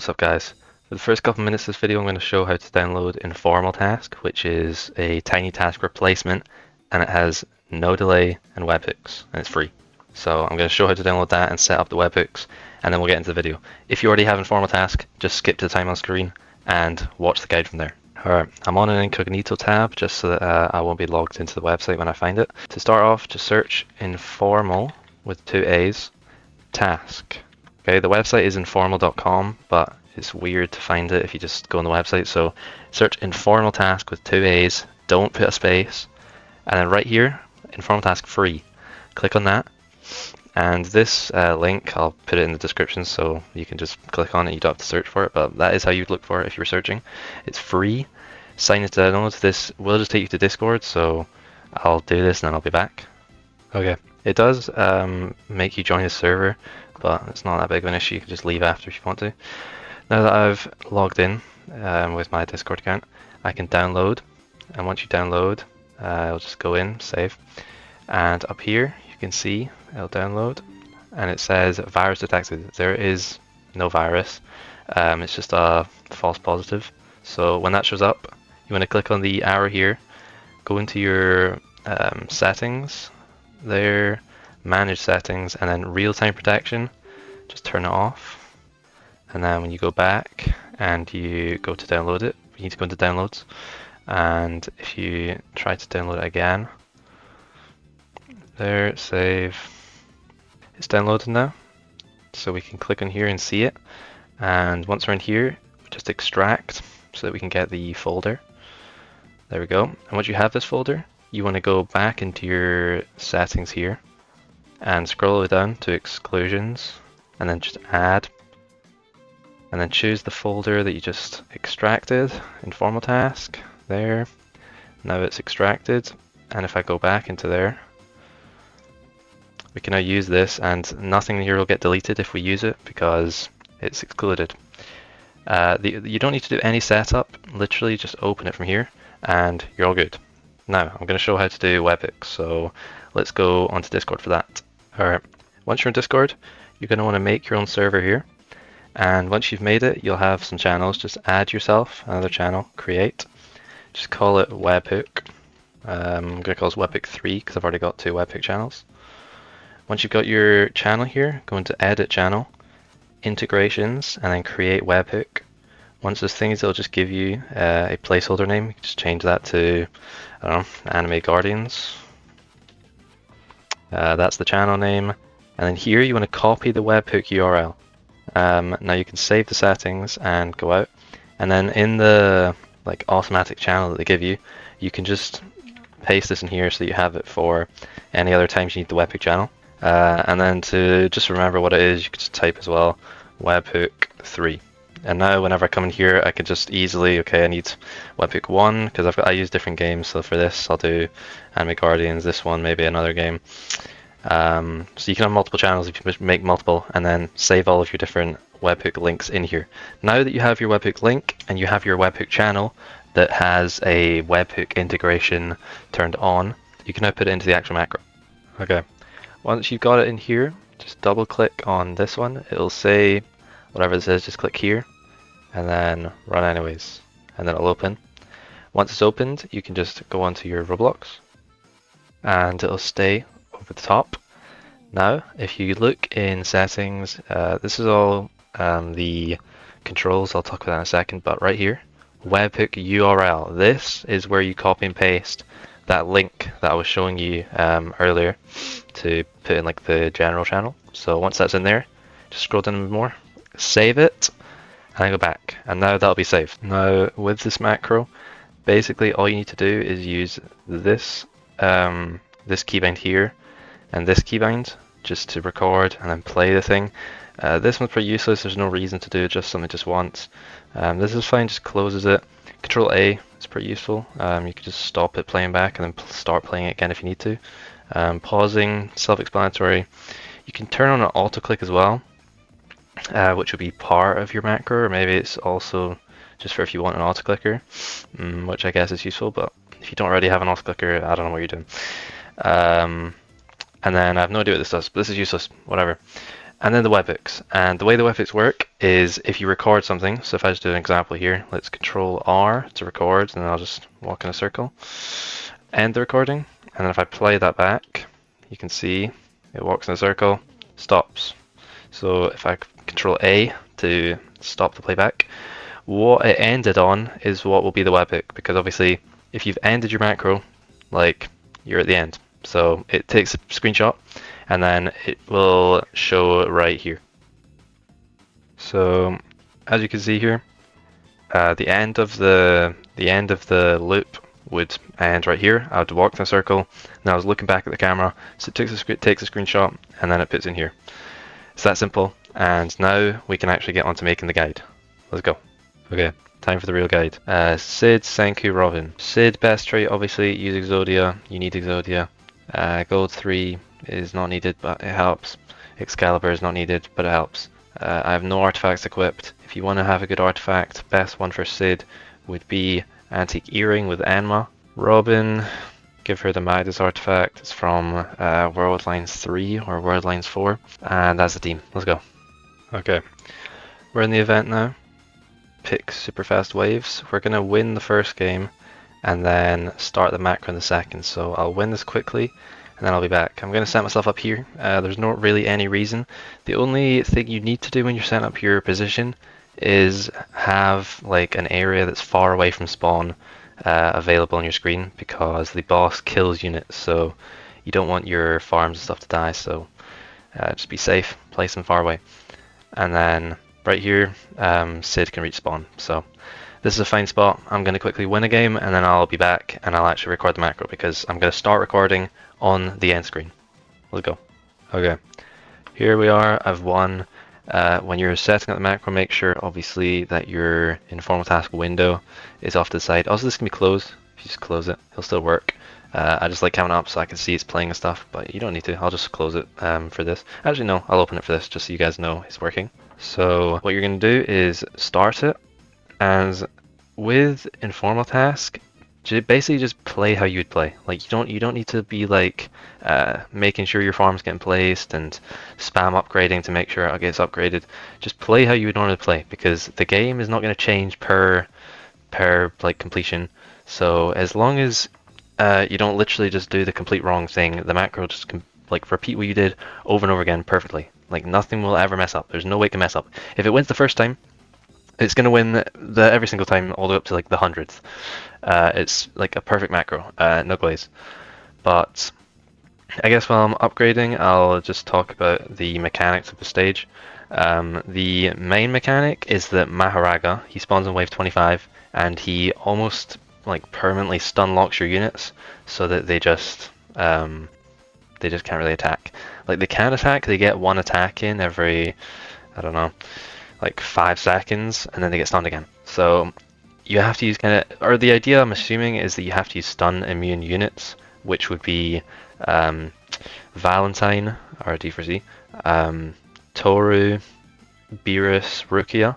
What's up guys? For the first couple minutes of this video I'm going to show how to download Informal Task, which is a tiny task replacement, and it has no delay and webhooks, and it's free. So I'm going to show how to download that and set up the webhooks, and then we'll get into the video. If you already have Informal Task, just skip to the time on screen and watch the guide from there. Alright, I'm on an incognito tab just so that I won't be logged into the website when I find it. To start off, just search Informal with 2 A's, Task. Okay, the website is informal.com, but it's weird to find it if you just go on the website. So search Informal Task with 2 A's, don't put a space, and then right here, Informal Task free. Click on that, and this link, I'll put it in the description so you can just click on it, you don't have to search for it, but that is how you'd look for it if you were searching. It's free. Sign in to download. This will just take you to Discord, so I'll do this and then I'll be back. Okay, it does make you join the server, but it's not that big of an issue. You can just leave after if you want to. Now that I've logged in with my Discord account, I can download, and once you download, I'll just go in, save, and up here you can see it'll download, and it says virus detected. There is no virus, it's just a false positive. So when that shows up, you want to click on the arrow here, go into your settings there, manage settings, and then real-time protection, just turn it off. And then when you go back and you go to download it, you need to go into downloads, and if you try to download it again, there, save, it's downloaded now, so we can click on here and see it. And once we're in here, just extract so that we can get the folder. There we go. And once you have this folder, you want to go back into your settings here and scroll all the way down to exclusions, and then just add, and then choose the folder that you just extracted, Informal Task, there. Now it's extracted, and if I go back into there, we can now use this, and nothing here will get deleted if we use it because it's excluded. You don't need to do any setup, literally just open it from here and you're all good. Now I'm going to show how to do webhooks, so let's go onto Discord for that. Alright, once you're in Discord, you're going to want to make your own server here, and once you've made it, you'll have some channels. Just add yourself another channel, create, just call it webhook. I'm going to call this webhook 3 because I've already got 2 webhook channels. Once you've got your channel here, go into edit channel, integrations, and then create webhook. Once there's things, it'll just give you a placeholder name. You can just change that to, I don't know, Anime Guardians. That's the channel name. And then here you want to copy the webhook URL. Now you can save the settings and go out. And then in the automatic channel that they give you, you can just paste this in here so that you have it for any other times you need the webhook channel. And then to just remember what it is, you can just type as well, webhook 3. And now whenever I come in here, I can just easily, okay, I need webhook 1 because I use different games. So for this, I'll do Anime Guardians. This one, maybe another game. So you can have multiple channels if you make multiple, and then save all of your different webhook links in here. Now that you have your webhook link and you have your webhook channel that has a webhook integration turned on, you can now put it into the actual macro. Okay, once you've got it in here, just double click on this one. It'll say whatever it says, just click here and then run anyways, and then it'll open. Once it's opened, you can just go onto your Roblox and it'll stay over the top. Now if you look in settings, this is all the controls, I'll talk about that in a second, but right here, webhook URL, this is where you copy and paste that link that I was showing you earlier to put in the general channel. So once that's in there, just scroll down a bit more, save it, and then go back, and now that'll be saved. Now with this macro, basically all you need to do is use this this keybind here and this keybind just to record and then play the thing. This one's pretty useless, there's no reason to do it, just something just once. This is fine, just closes it. Control A is pretty useful. You can just stop it playing back and then start playing it again if you need to. Pausing, self-explanatory. You can turn on an auto click as well, which would be part of your macro, or maybe it's also just for if you want an auto clicker, which I guess is useful, but if you don't already have an auto clicker, I don't know what you're doing. And then I have no idea what this does, but this is useless, whatever. And then the webhooks. And the way the webhooks work is if you record something, so if I just do an example here, let's Control R to record, and then I'll just walk in a circle, end the recording, and then if I play that back, you can see it walks in a circle, stops. So if I Control A to stop the playback, what it ended on is what will be the webhook, because obviously if you've ended your macro, like, you're at the end. So it takes a screenshot and then it will show right here. So as you can see here, the end of the loop would end right here. I would walk in a circle, and I was looking back at the camera, so it takes a screenshot and then it puts in here. It's that simple, and now we can actually get on to making the guide. Let's go. Okay, time for the real guide. Sid, Senku, Robin. Sid, best trait, obviously, use Exodia. You need Exodia. Gold 3 is not needed, but it helps. Excalibur is not needed, but it helps. I have no artifacts equipped. If you want to have a good artifact, best one for Sid would be Antique Earring with Enma. Robin, give her the Midas artifact. It's from World Lines 3 or World Lines 4. And that's the team. Let's go. Okay, we're in the event now. Pick super fast waves. We're going to win the first game and then start the macro in the second. So I'll win this quickly and then I'll be back. I'm going to set myself up here. There's not really any reason. The only thing you need to do when you're setting up your position is have like an area that's far away from spawn available on your screen, because the boss kills units, so you don't want your farms and stuff to die. So just be safe, place them far away. And then right here, Sid can reach spawn. So this is a fine spot. I'm going to quickly win a game and then I'll be back and I'll actually record the macro, because I'm going to start recording on the end screen. Let's go. Okay, here we are. I've won. When you're setting up the macro, make sure obviously that your informal task window is off to the side. Also, this can be closed. If you just close it, it'll still work. I just like counting up so I can see it's playing and stuff, but you don't need to. I'll just close it for this. Actually, no, I'll open it for this just so you guys know it's working. So what you're going to do is start it, and with informal task, basically just play how you'd play. Like you don't need to be like making sure your farm's getting placed and spam upgrading to make sure it gets upgraded. Just play how you would normally play, because the game is not going to change per like completion. So as long as you don't literally just do the complete wrong thing, the macro just like repeat what you did over and over again perfectly. Like nothing will ever mess up. There's no way it can mess up. If it wins the first time, it's going to win every single time all the way up to like the 100th. It's like a perfect macro, no glaze. But I guess while I'm upgrading, I'll just talk about the mechanics of the stage. The main mechanic is that Maharaga, he spawns in wave 25, and he almost like permanently stun locks your units so that they just can't really attack. Like they can attack, they get one attack in every, I don't know, like 5 seconds, and then they get stunned again. So you have to use or the idea I'm assuming is that you have to use stun immune units, which would be Valentine, or D4Z, Toru, Beerus, Rukia,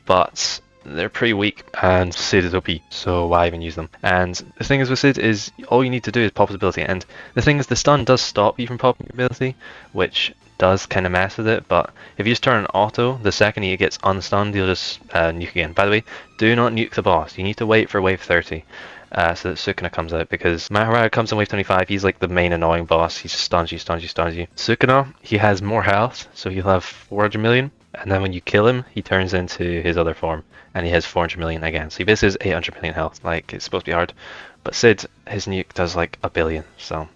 but they're pretty weak, and Sid is OP, so why even use them? And the thing is with Sid is all you need to do is pop his ability, and the thing is the stun does stop you from popping your ability, which does kind of mess with it, but if you just turn on auto, the second he gets unstunned, you'll just nuke again. By the way, do not nuke the boss. You need to wait for wave 30 so that Sukuna comes out, because Maharaga comes in wave 25, he's like the main annoying boss. He stuns you. Sukuna, he has more health, so he'll have 400 million, and then when you kill him, he turns into his other form, and he has 400 million again. So this is 800 million health. Like, it's supposed to be hard. But Sid, his nuke does like 1 billion, so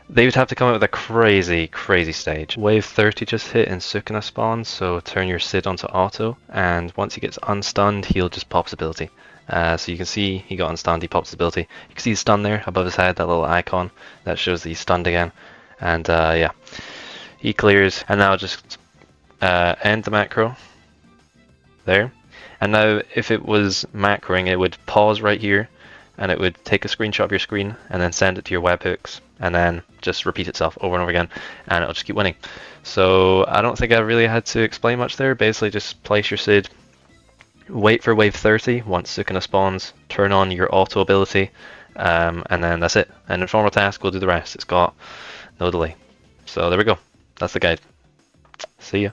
they would have to come up with a crazy, crazy stage. Wave 30 just hit and Sukuna spawns, so turn your Sid onto auto, and once he gets unstunned, he'll just pop his ability. So you can see he got unstunned, he pops his ability. You can see his stun there above his head, that little icon that shows that he's stunned again. And yeah, he clears, and now just end the macro there. And now if it was macroing, it would pause right here, and it would take a screenshot of your screen and then send it to your webhooks, and then just repeat itself over and over again, and it'll just keep winning. So I don't think I really had to explain much there. Basically just place your Sid, wait for wave 30, once Sukuna spawns, turn on your auto ability, and then that's it. An informal task will do the rest. It's got no delay. So there we go. That's the guide. See ya.